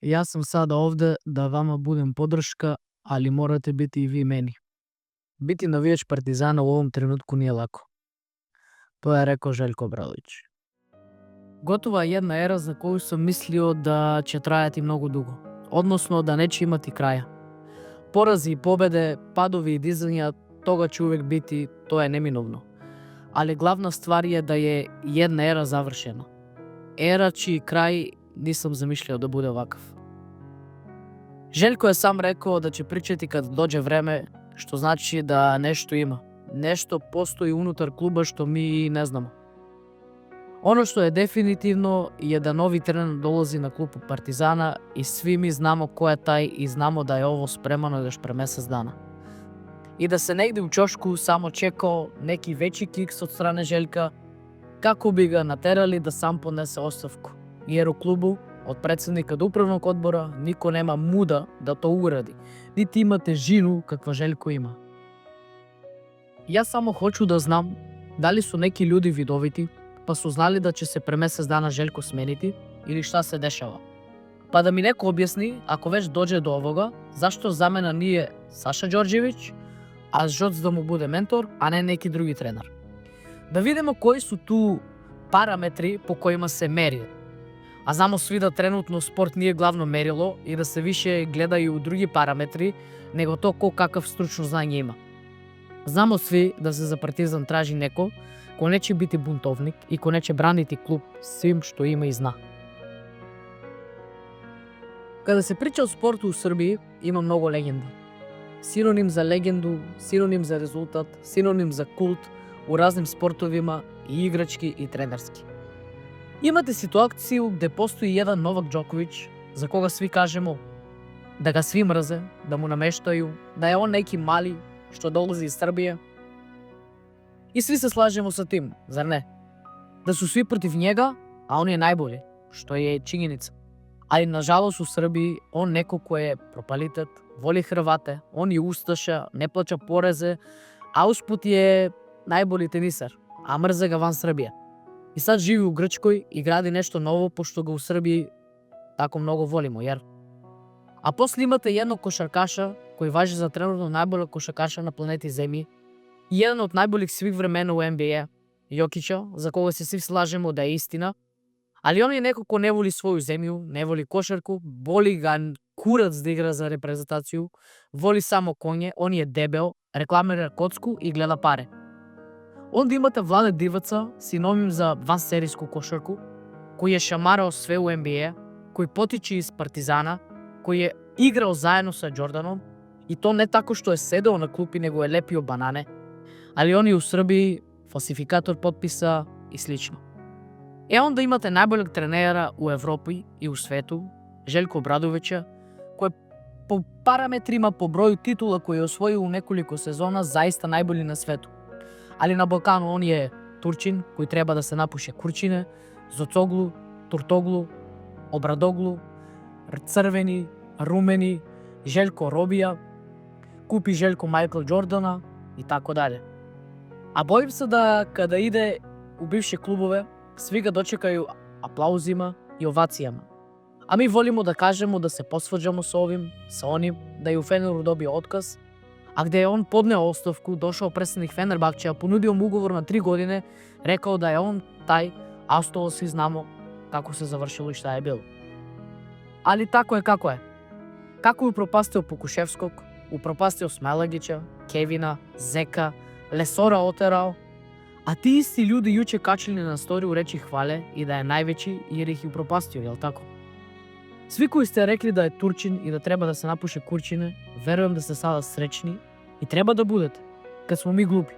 Јас сум сада овде да вама будем поддршка, али морате бити и ви мени. Бити навијач Партизана у овом тренутку не е лако. Тоа е рекол Желко Обрадовиќ. Готова е една ера за коju сум мислио да ќе трајати многу дуго, односно да не ќе имати краја. Порази и победе, падови и дизања, тога ќе увек бити, тоа е неминовно. Али главна ствар е да е една ера завршена. Ера чиј крај не сум замишлио да буде вакав. Желко е сам рекол да ќе причати кад доđe време, што значи да нешто има. Нешто постои унутар клуба што ми не знамо. Оно што е дефинитивно е да нови тренер долази на клуб Партизана и сви ми знамо кој е тај и знамо да е ово спремано еднаш пре месец дана. И да се негде у чошку само чекао неки веќи кикс од страна Желка, како би га натерали да сам поднесе оставку. Jer u клубу, од председникот управnog одбора, нико нема муда да то уради, нити има тежину каква Желко има. Јас само хочу да знам дали су неки луѓи видовити, па су знали да ќе се пре месец дана Желко сменити, или шта се дешава. Па да ми неко објасни, ако веќе доđe до овога, зашто замена ние Саша Ѓорđević, а Жоц да му буде ментор, а не неки други тренер. Да видиме кои су ту параметри по којima се мери. А знамо сви да тренутно спорт не е главно мерило и да се више гледа и у други параметри, него то кој какав стручно знање има. Знамо сви да се за Партизан тражи неко кој не ќе бити бунтовник и кој не ќе бранити клуб свим што има и зна. Када се прича о спорту у Србија, има многу легенди. Синоним за легенду, синоним за резултат, синоним за култ у разним спортовима и играчки и тренерски. Имате ситуации где постои еден Новак Ѓоковиќ, за кога сви кажемо да га сви мрзе, да му намештају, да е он неки мали што долази из Србија. И сви се слажемо со тим, зар не? Да су сви против njega, а он е најболи, што е чињеница. Али нажалост у Србија он неко кој е пропалитет, воли Хрвате, он е усташа, не плаќа порезе, а успут е најболи тенисар, а мрзе га ван Србија. И сад живи у Грчкој и гради нешто ново, пошто го у Србија тако многу волимо, јер? А после имате едно кошаркаша, кој важи за тренутно најболя кошаркаша на планети Земји, и еден од најболих свих времена у NBA, Јокича, за кога се сви слажемо да е истина, али он е некој кој не воли своју земју, не воли кошарку, боли га курац да игра за репрезентацију, воли само коње, он е дебел, рекламира коцку и гледа паре. Онда имате Владе Диваца, синоним за вансериску кошарку, кој е шамарал све у NBA, кој потичи из Партизана, кој е играл заедно со Џорданом, и то не тако што е седел на клупи, него е лепио банане, али они у Србија фалсификатор подписа и слично. Е онда имате најболек тренера у Европи и у свету, Желко Обрадовиќа, кој по параметрима по броју титула кој е освоил у неколико сезона заиста најболи на свету. Али на Балкану он е Турчин, кој треба да се напуше Курчине, Зоцоглу, Туртоглу, Обрадоглу, Црвени, Румени, Желко Робија, купи Желко Мајкл Џордана и тако дале. А боим се да када иде у бивши клубове, сви га дочекају аплаузима и овацијама. А ми волимо да кажемо да се посваđamo со овим, со оним, да и у Фенеру добие отказ, а где он поднео оставку, дошол председник Фенербахче, понудио му уговор на 3 години, рекао да е он тај, а остало си знамо како се завршило и шта е било. Али тако е како е. Како упропастил Покушевског, упропастил Смајлагиќа, Кевина, Зека, Лесора отерал, а ти исти луѓе јуче качили на сторiju речи хвале и да е највеќи jer их упропастил, јел тако? Сви кои сте рекли да е Турчин и да треба да се напуше Курчине, верувам да сте сада сречни и треба да будете, кад смо ми глупи.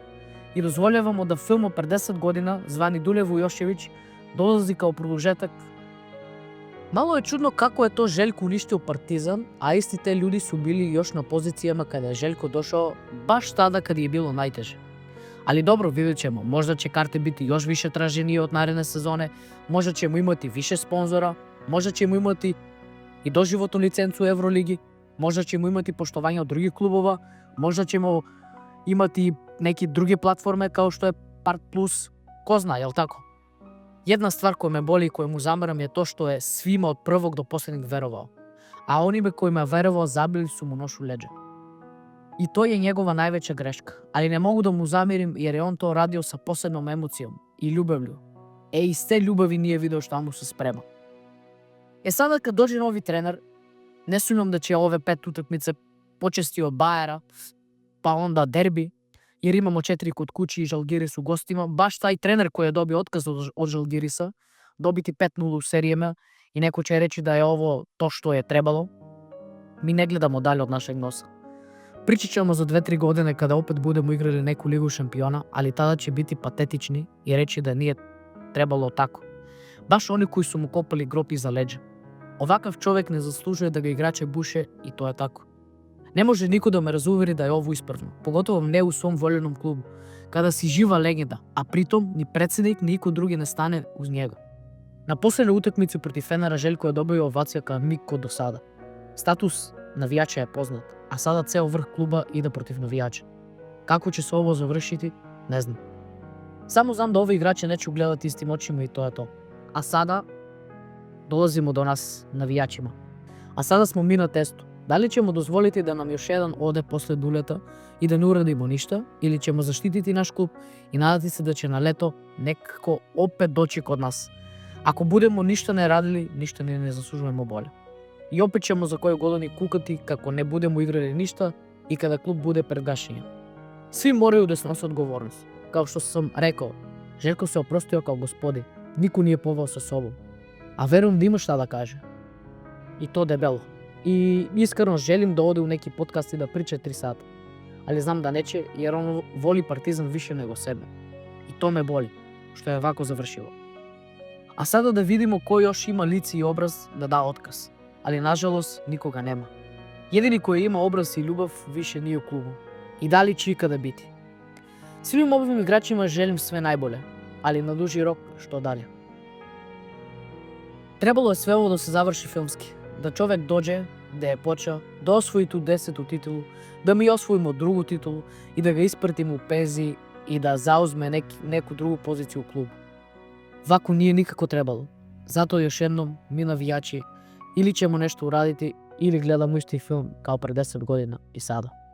И дозволявамо да филмот пред 10 година, звани Дулево Јошевиќ, долази као продолжеток. Мало е чудно како е то Желко уништил Партизан, а истите луѓи су били још на позицијама каде Желко дошол баш тада каде е било најтеже. Али добро, видет ćemo, možda će karte biti još više traženije od naredne sezone, možda ćemo imati više sponzora, možda ćemo imati i doživotnu licencu u Euroligi, možda ćemo imati poštovanje od drugih klubova, možda ćemo imati neke druge platforme kao što je Part Plus, ko zna, jel tako? Jedna stvar koja me boli i koju mu zameram je to što je svima od prvog do posljednjeg verovao. а оние кои ме веруваа забили су му ношу леđa. И тој е njegova највеća грешка, али не могу да му замерим јер е он тоа радио са посебном емоцијом и љубевљу. Из те љубави ние видео што му се спрема. Сада кад доđe нови тренер, не сумнам да ќе ове 5 утакмице почести од Бајера, па онда дерби, jer imamo 4 kod kući i Žalgiris u gostima. Baš taj trener koji je dobio otkaz od Žalgirisa, dobiti 5-0 u serijama i neko će reći da je ovo to što je trebalo. Mi ne gledamo dalje od našeg nosa. Pričat ćemo za 2-3 godine kada opet budemo igrali neku ligu šampiona, ali tada će biti patetični i reći da nije trebalo tako. Baš oni koji su mu kopali grob iza leđa. Ovakav čovjek ne zaslužuje da ga igrače buše i to je tako. Ne može niko da me razuveri da je ovo ispravno, pogotovo ne u svom voljenom klubu, kada si živa legenda, a pritom ni predsednik ni niko drugi ne stane uz njega. Na poslednjoj utakmici protiv Fenera Željko je dobio ovacija kao niko do sada. Status navijača je poznat, a sada ceo vrh kluba ide protiv navijača. Kako će se ovo završiti, ne znam. Samo znam da ove igrače neću gledati istim očima i to je to. A sada dolazimo do nas navijačima. A sada smo mi na testu. Da li ćemo dozvoliti da nam još jedan ode posle duleta i da ne uradimo ništa, ili ćemo zaštititi naš klub i nadati se da će na leto nekako opet doći kod nas. Ako budemo ništa ne radili, ništa ne zaslužujemo bolje. I opet ćemo za koju godinu kukati kako ne budemo igrali ništa i kada klub bude pred gašenjem. Svi moraju da snose odgovornost. Kao što sam rekao, Željko se oprostio kao gospodin, niko nije poveo sa sobom. A verujem da ima šta da kaže. I to debelo. I iskreno želim da ode u neki podcast i da priča 3 sata. Ali znam da neće jer on voli Partizan više nego sebe. I to me boli, što je ovako završilo. A sada da vidimo ko još ima lice i obraz da da otkaz. Ali nažalost nikoga nema. Jedini koji ima obraz i ljubav više nije u klubu. I da li će ikada biti. Svim ovim igračima želim sve najbolje, ali na duži rok što dalje. Trebalo je sve ovo da se završi filmski. Da čovek dođe gde je počeo, da osvoji tu 10. titulu, da mi osvojimo drugu titulu i da ga ispratimo u penziji i da zauzme neku drugu poziciju u klubu. Ovako nije nikako trebalo. Zato još jednom mi navijači ili ćemo nešto uraditi ili gledamo isti film kao pre 10 godina i sada.